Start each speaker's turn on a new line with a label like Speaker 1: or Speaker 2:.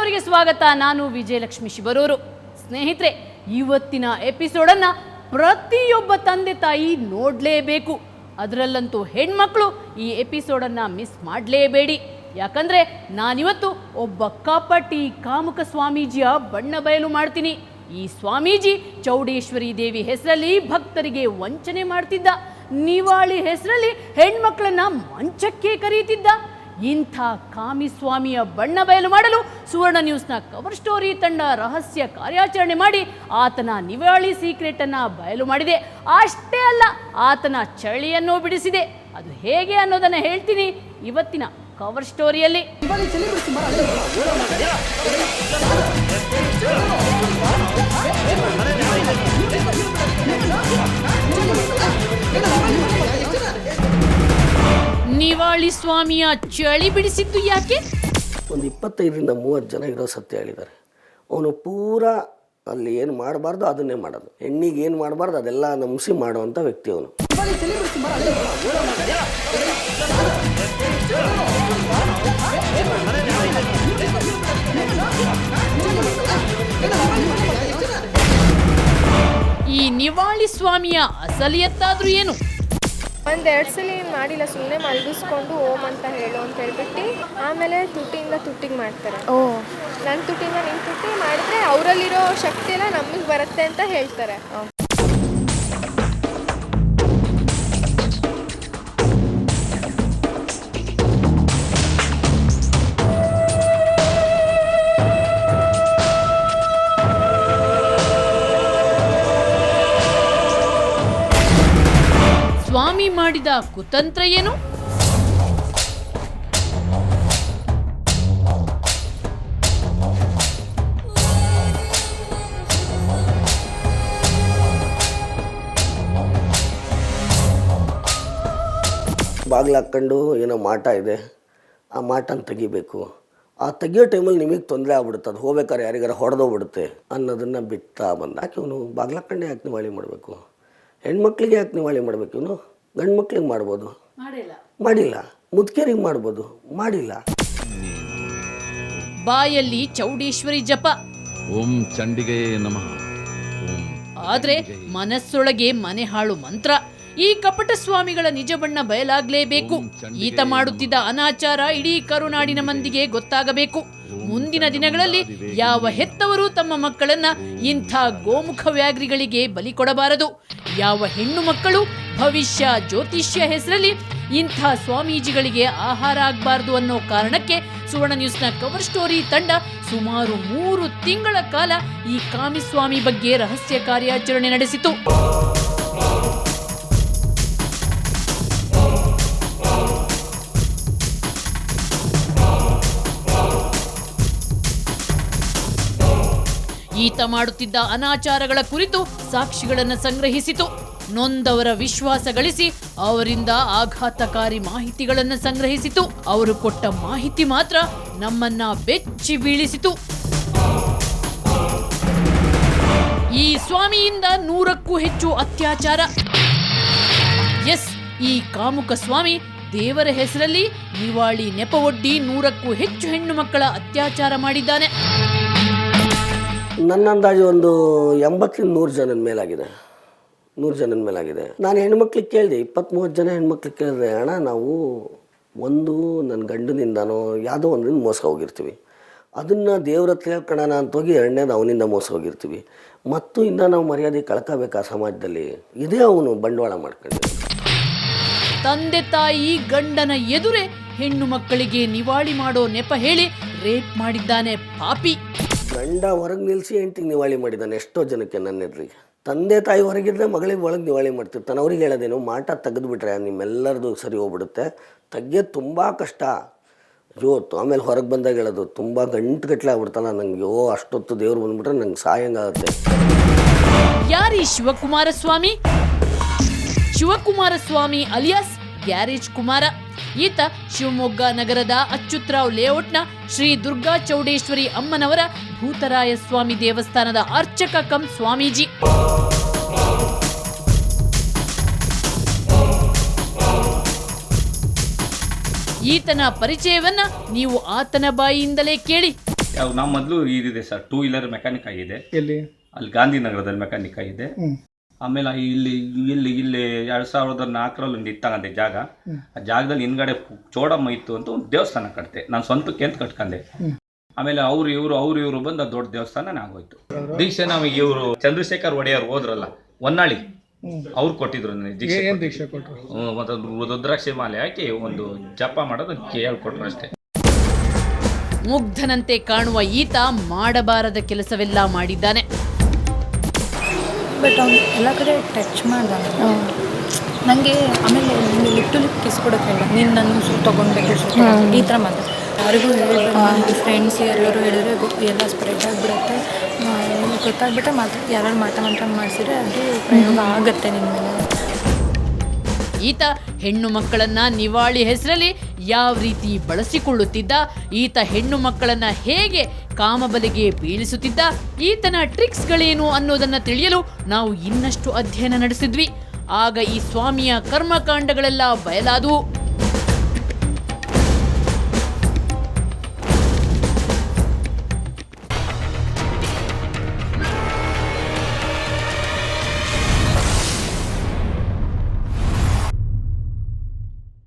Speaker 1: ಸ್ಟೋರಿಗೆ ಸ್ವಾಗತ. ನಾನು ವಿಜಯಲಕ್ಷ್ಮಿ ಶಿವರೂರು. ಸ್ನೇಹಿತರೆ, ಇವತ್ತಿನ ಎಪಿಸೋಡನ್ನು ಪ್ರತಿಯೊಬ್ಬ ತಂದೆ ತಾಯಿ ನೋಡಲೇಬೇಕು. ಅದರಲ್ಲಂತೂ ಹೆಣ್ಮಕ್ಳು ಈ ಎಪಿಸೋಡನ್ನು ಮಿಸ್ ಮಾಡಲೇಬೇಡಿ. ಯಾಕಂದರೆ ನಾನಿವತ್ತು ಒಬ್ಬ ಕಪಟಿ ಕಾಮುಕ ಸ್ವಾಮೀಜಿಯ ಬಣ್ಣ ಬಯಲು ಮಾಡ್ತೀನಿ. ಈ ಸ್ವಾಮೀಜಿ ಚೌಡೇಶ್ವರಿ ದೇವಿ ಹೆಸರಲ್ಲಿ ಭಕ್ತರಿಗೆ ವಂಚನೆ ಮಾಡ್ತಿದ್ದ. ನಿವಾಳಿ ಹೆಸರಲ್ಲಿ ಹೆಣ್ಮಕ್ಳನ್ನ ಮಂಚಕ್ಕೆ ಕರೀತಿದ್ದ. ಇಂಥ ಕಾಮಿಸ್ವಾಮಿಯ ಬಣ್ಣ ಬಯಲು ಮಾಡಲು ಸುವರ್ಣ ನ್ಯೂಸ್ನ ಕವರ್ ಸ್ಟೋರಿ ತಂಡ ರಹಸ್ಯ ಕಾರ್ಯಾಚರಣೆ ಮಾಡಿ ಆತನ ನಿವಾಳಿ ಸೀಕ್ರೆಟನ್ನು ಬಯಲು ಮಾಡಿದೆ. ಅಷ್ಟೇ ಅಲ್ಲ, ಆತನ ಚಳಿಯನ್ನು ಬಿಡಿಸಿದೆ. ಅದು ಹೇಗೆ ಅನ್ನೋದನ್ನು ಹೇಳ್ತೀನಿ ಇವತ್ತಿನ ಕವರ್ ಸ್ಟೋರಿಯಲ್ಲಿ. ನಿವಾಳಿ ಸ್ವಾಮಿಯ ಚಳಿ ಬಿಡಿಸಿದ್ದು ಯಾಕೆ?
Speaker 2: ಒಂದು 25-30 ಜನ ಇರೋ ಸತ್ಯ ಹೇಳಿದ್ದಾರೆ. ಅವನು ಪೂರಾ ಅಲ್ಲಿ ಏನು ಮಾಡಬಾರ್ದು ಅದನ್ನೇ ಮಾಡೋದು, ಹೆಣ್ಣಿಗೆ ಏನು ಮಾಡಬಾರ್ದು ಅದೆಲ್ಲ ನಂಬಿಸಿ ಮಾಡುವಂಥ ವ್ಯಕ್ತಿ ಅವನು.
Speaker 1: ಈ ನಿವಾಳಿ ಸ್ವಾಮಿಯ ಅಸಲಿಯತ್ತಾದ್ರೂ ಏನು?
Speaker 3: ಒಂದೆರಡು ಸಲ ಏನು ಮಾಡಿಲ್ಲ, ಸುಮ್ಮನೆ ಮಲಗಿಸ್ಕೊಂಡು ಓಂ ಅಂತ ಹೇಳು ಅಂತ ಹೇಳ್ಬಿಟ್ಟು ಆಮೇಲೆ ತುಟಿಯಿಂದ ತುಟ್ಟಿಗೆ ಮಾಡ್ತಾರೆ. ನನ್ನ ತುಟಿಯಿಂದ ನಿಮ್ಮ ತುಟಿ ಮಾಡಿದ್ರೆ ಅವರಲ್ಲಿರೋ ಶಕ್ತಿ ಎಲ್ಲ ನಮಗೆ ಬರುತ್ತೆ ಅಂತ ಹೇಳ್ತಾರೆ.
Speaker 1: ಸ್ವಾಮಿ ಮಾಡಿದ ಕುತಂತ್ರ ಏನು?
Speaker 2: ಬಾಗಿಲು ಹಾಕ್ಕೊಂಡು ಏನೋ ಮಾಟ ಇದೆ, ಆ ಮಾಟನ ತೆಗಿಬೇಕು. ಆ ತೆಗಿಯೋ ಟೈಮಲ್ಲಿ ನಿಮಗೆ ತೊಂದರೆ ಆಗ್ಬಿಡುತ್ತೆ, ಅದು ಹೋಗ್ಬೇಕಾದ್ರೆ ಯಾರಿಗಾರ ಹೊಡೆದೋಗ್ಬಿಡುತ್ತೆ ಅನ್ನೋದನ್ನು ಬಿಡ್ತಾ ಬಂದ. ಯಾಕೆ ಇವನು ಬಾಗಿಲು ಹಾಕ್ಕೊಂಡೆ ಯಾಕೆ ನಿವಾಳಿ ಮಾಡಬೇಕು? ಹೆಣ್ಮಕ್ಳಿಗೆ ಯಾಕೆ ನಿವಾಳಿ ಮಾಡಬೇಕು? ಇವನು ಗಂಡು ಮಕ್ಳಿಗೆ ಮಾಡ್ಬೋದು, ಮಾಡಿಲ್ಲ. ಮುದುಕೇರಿಗೆ ಮಾಡ್ಬೋದು, ಮಾಡಿಲ್ಲ.
Speaker 1: ಬಾಯಲ್ಲಿ ಚೌಡೇಶ್ವರಿ ಜಪ,
Speaker 4: ಓಂ ಚಂಡಿಗೆ ನಮಃ.
Speaker 1: ಆದ್ರೆ ಮನಸ್ಸೊಳಗೆ ಮನೆ ಹಾಳು ಮಂತ್ರ. ಈ ಕಪಟ ಸ್ವಾಮಿಗಳ ನಿಜ ಬಣ್ಣ ಬಯಲಾಗಲೇಬೇಕು. ಈತ ಮಾಡುತ್ತಿದ್ದ ಅನಾಚಾರ ಇಡೀ ಕರುನಾಡಿನ ಮಂದಿಗೆ ಗೊತ್ತಾಗಬೇಕು. ಮುಂದಿನ ದಿನಗಳಲ್ಲಿ ಯಾವ ಹೆತ್ತವರು ತಮ್ಮ ಮಕ್ಕಳನ್ನ ಇಂಥ ಗೋಮುಖ ವ್ಯಾಘ್ರಿಗಳಿಗೆ ಬಲಿ ಕೊಡಬಾರದು. ಯಾವ ಹೆಣ್ಣು ಮಕ್ಕಳು ಭವಿಷ್ಯ ಜ್ಯೋತಿಷ್ಯ ಹೆಸರಲ್ಲಿ ಇಂಥ ಸ್ವಾಮೀಜಿಗಳಿಗೆ ಆಹಾರ ಆಗಬಾರ್ದು ಅನ್ನೋ ಕಾರಣಕ್ಕೆ ಸುವರ್ಣ ನ್ಯೂಸ್ನ ಕವರ್ ಸ್ಟೋರಿ ತಂಡ ಸುಮಾರು 3 ತಿಂಗಳ ಕಾಲ ಈ ಕಾಮಿಸ್ವಾಮಿ ಬಗ್ಗೆ ರಹಸ್ಯ ಕಾರ್ಯಾಚರಣೆ ನಡೆಸಿತು. ಈತ ಮಾಡುತ್ತಿದ್ದ ಅನಾಚಾರಗಳ ಕುರಿತು ಸಾಕ್ಷಿಗಳನ್ನು ಸಂಗ್ರಹಿಸಿತು. ನೊಂದವರ ವಿಶ್ವಾಸ ಗಳಿಸಿ ಅವರಿಂದ ಆಘಾತಕಾರಿ ಮಾಹಿತಿಗಳನ್ನು ಸಂಗ್ರಹಿಸಿತು. ಅವರು ಕೊಟ್ಟ ಮಾಹಿತಿ ಮಾತ್ರ ನಮ್ಮನ್ನ ಬೆಚ್ಚಿ ಬೀಳಿಸಿತು. ಈ ಸ್ವಾಮಿಯಿಂದ 100ಕ್ಕೂ ಹೆಚ್ಚು ಅತ್ಯಾಚಾರ. ಎಸ್, ಈ ಕಾಮುಕ ಸ್ವಾಮಿ ದೇವರ ಹೆಸರಲ್ಲಿ ನಿವಾಳಿ ನೆಪವೊಡ್ಡಿ 100ಕ್ಕೂ ಹೆಚ್ಚು ಹೆಣ್ಣು ಮಕ್ಕಳ ಅತ್ಯಾಚಾರ ಮಾಡಿದ್ದಾನೆ.
Speaker 2: ನನ್ನ ಅಂದಾಜು ಒಂದು 80-100 ಜನದ ಮೇಲಾಗಿದೆ. 100 ಜನದ ಮೇಲಾಗಿದೆ. ನಾನು ಹೆಣ್ಮಕ್ಳಿಗೆ ಕೇಳಿದೆ, 20-30 ಜನ ಹೆಣ್ಮಕ್ಳಿಗೆ ಕೇಳಿದೆ, ಅಣ್ಣ ನಾವು ಒಂದು ನನ್ನ ಗಂಡನಿಂದನೋ ಯಾವುದೋ ಒಂದರಿಂದ ಮೋಸ ಹೋಗಿರ್ತೀವಿ, ಅದನ್ನು ದೇವ್ರ ಹತ್ರ ಹೇಳ್ಕೊಳ್ಳೋಣ ಅಂತ ಹೋಗಿ ಎರಡನೇದು ಅವನಿಂದ ಮೋಸ ಹೋಗಿರ್ತೀವಿ, ಮತ್ತು ಇನ್ನು ನಾವು ಮರ್ಯಾದೆ ಕಳ್ಕೋಬೇಕು ಆ ಸಮಾಜದಲ್ಲಿ. ಇದೇ ಅವನು ಬಂಡವಾಳ ಮಾಡ್ಕೊಂಡಿದ್ದ.
Speaker 1: ತಂದೆ ತಾಯಿ ಗಂಡನ ಎದುರೇ ಹೆಣ್ಣು ಮಕ್ಕಳಿಗೆ ನಿವಾಳಿ ಮಾಡೋ ನೆಪ ಹೇಳಿ ರೇಪ್ ಮಾಡಿದ್ದಾನೆ ಪಾಪಿ.
Speaker 2: ಗಂಡ ಹೊರಗೆ ನಿಲ್ಲಿಸಿ ಹೆಂಡತಿಗೆ ನಿವಾಳಿ ಮಾಡಿದ್ದಾನೆ ಎಷ್ಟೋ ಜನಕ್ಕೆ. ನನ್ನ ಎದುರಿಗೆ ತಂದೆ ತಾಯಿ ಹೊರಗಿದ್ರೆ ಮಗಳಿಗೆ ಒಳಗೆ ನಿವಾಳಿ ಮಾಡ್ತಿರ್ತಾನೆ. ಅವ್ರಿಗೆ ಹೇಳೋದೇನು, ಮಾಟ ತೆಗೆದುಬಿಟ್ರೆ ನಿಮ್ಮೆಲ್ಲರದು ಸರಿ ಹೋಗ್ಬಿಡುತ್ತೆ, ತೆಗಿಯೋದು ತುಂಬ ಕಷ್ಟ ಜೋತು. ಆಮೇಲೆ ಹೊರಗೆ ಬಂದಾಗ ಹೇಳೋದು ತುಂಬ ಗಂಟುಗಟ್ಟಲೆ ಆಗ್ಬಿಡ್ತಾನ ನನಗೆ, ಅಷ್ಟೊತ್ತು ದೇವ್ರು ಬಂದ್ಬಿಟ್ರೆ ನಂಗೆ ಸಾಯಂಗಾಗುತ್ತೆ.
Speaker 1: ಯಾರೀ ಶಿವಕುಮಾರ ಸ್ವಾಮಿ? Shivakumara Swami alias garage Kumara. ಈತ ಶಿವಮೊಗ್ಗ ನಗರದ ಅಚ್ಯುತರಾವ್ ಲೇಔಟ್ನ ಶ್ರೀ ದುರ್ಗಾ ಚೌಡೇಶ್ವರಿ ಅಮ್ಮನವರ ಭೂತರಾಯ ಸ್ವಾಮಿ ದೇವಸ್ಥಾನದ ಅರ್ಚಕ ಕಂ ಸ್ವಾಮೀಜಿ. ಈತನ ಪರಿಚಯವನ್ನ ನೀವು ಆತನ ಬಾಯಿಯಿಂದಲೇ ಕೇಳಿ.
Speaker 5: ನಾವು ಮೊದಲು ಇದಿದೆ ಸರ್ 2 ವೀಲರ್ ಮೆಕ್ಯಾನಿಕ್ ಆಗಿದೆ.
Speaker 6: ಎಲ್ಲಿ?
Speaker 5: ಅಲ್ಲಿ ಗಾಂಧಿನಗರದಲ್ಲಿ ಮೆಕ್ಯಾನಿಕ್ ಆಗಿದೆ. ಆಮೇಲೆ ಇಲ್ಲಿ 2004ರಲ್ಲಿ ಒಂದು ಇತ್ತಂದೆ ಜಾಗ. ಆ ಜಾಗದಲ್ಲಿ ಹಿಂದ್ಗಡೆ ಚೋಡಮ್ಮ ಇತ್ತು ಅಂತ ಒಂದು ದೇವಸ್ಥಾನ ಕಟ್ತೆ. ನಾನು ಸ್ವಂತಕ್ಕೆ ಅಂತ ಕಟ್ಕೊಂಡೆ. ಆಮೇಲೆ ಅವ್ರು ಇವರು ಬಂದು ದೊಡ್ಡ ದೇವಸ್ಥಾನ ಆಗೋಯ್ತು. ದೀಕ್ಷೆ ನಮಗೆ ಇವರು ಚಂದ್ರಶೇಖರ್ ಒಡೆಯರ್ ಹೋದ್ರಲ್ಲ ಹೊನ್ನಾಳಿ, ಅವ್ರು ಕೊಟ್ಟಿದ್ರು ನನಗೆ ದೀಕ್ಷೆ ಕೊಟ್ಟರು. ಒಂದು ರುದ್ರಾಕ್ಷಿ ಮಾಲೆ ಹಾಕಿ ಒಂದು ಜಪ ಮಾಡೋದು ಹೇಳ್ಕೊಟ್ರು ಅಷ್ಟೇ.
Speaker 1: ಮುಗ್ಧನಂತೆ ಕಾಣುವ ಈತ ಮಾಡಬಾರದ ಕೆಲಸವೆಲ್ಲ ಮಾಡಿದ್ದಾನೆ.
Speaker 7: ಬಟ್ ಅವ್ನು ಎಲ್ಲ ಕಡೆ ಟಚ್ ಮಾಡ್ದ ನನಗೆ. ಆಮೇಲೆ ಲಿಪ್ ಟು ಲಿಪ್ ಕಿಸ್ ಕೊಡೋಕೆ ಹೇಳ, ನೀನು ನನ್ನ ತೊಗೊಳ್ಬೇಕು ಈ ಥರ ಮಾತು. ಯಾರಿಗೂ ಹೇಳಿದ್ರೆ ಫ್ರೆಂಡ್ಸ್ ಎಲ್ಲರೂ ಹೇಳಿದ್ರೆ ಎಲ್ಲ ಸ್ಪ್ರೆಡ್ ಆಗಿಬಿಡುತ್ತೆ, ಗೊತ್ತಾಗ್ಬಿಟ್ಟೆ ಯಾರು ಮಾಟ ಮಾಡಿಸಿದ್ರೆ ಅದು ಪ್ರಯೋಗ ಆಗುತ್ತೆ ನಿನ್ನ ಮೇಲೆ.
Speaker 1: ಈತ ಹೆಣ್ಣು ಮಕ್ಕಳನ್ನ ನಿವಾಳಿ ಹೆಸರಲ್ಲಿ ಯಾವ ರೀತಿ ಬಳಸಿಕೊಳ್ಳುತ್ತಿದ್ದ, ಈತ ಹೆಣ್ಣು ಮಕ್ಕಳನ್ನ ಹೇಗೆ ಕಾಮಬಲೆಗೆ ಬೀಳಿಸುತ್ತಿದ್ದ, ಈತನ ಟ್ರಿಕ್ಸ್ಗಳೇನು ಅನ್ನೋದನ್ನ ತಿಳಿಯಲು ನಾವು ಇನ್ನಷ್ಟು ಅಧ್ಯಯನ ನಡೆಸಿದ್ವಿ. ಆಗ ಈ ಸ್ವಾಮಿಯ ಕರ್ಮಕಾಂಡಗಳೆಲ್ಲ ಬಯಲಾದವು.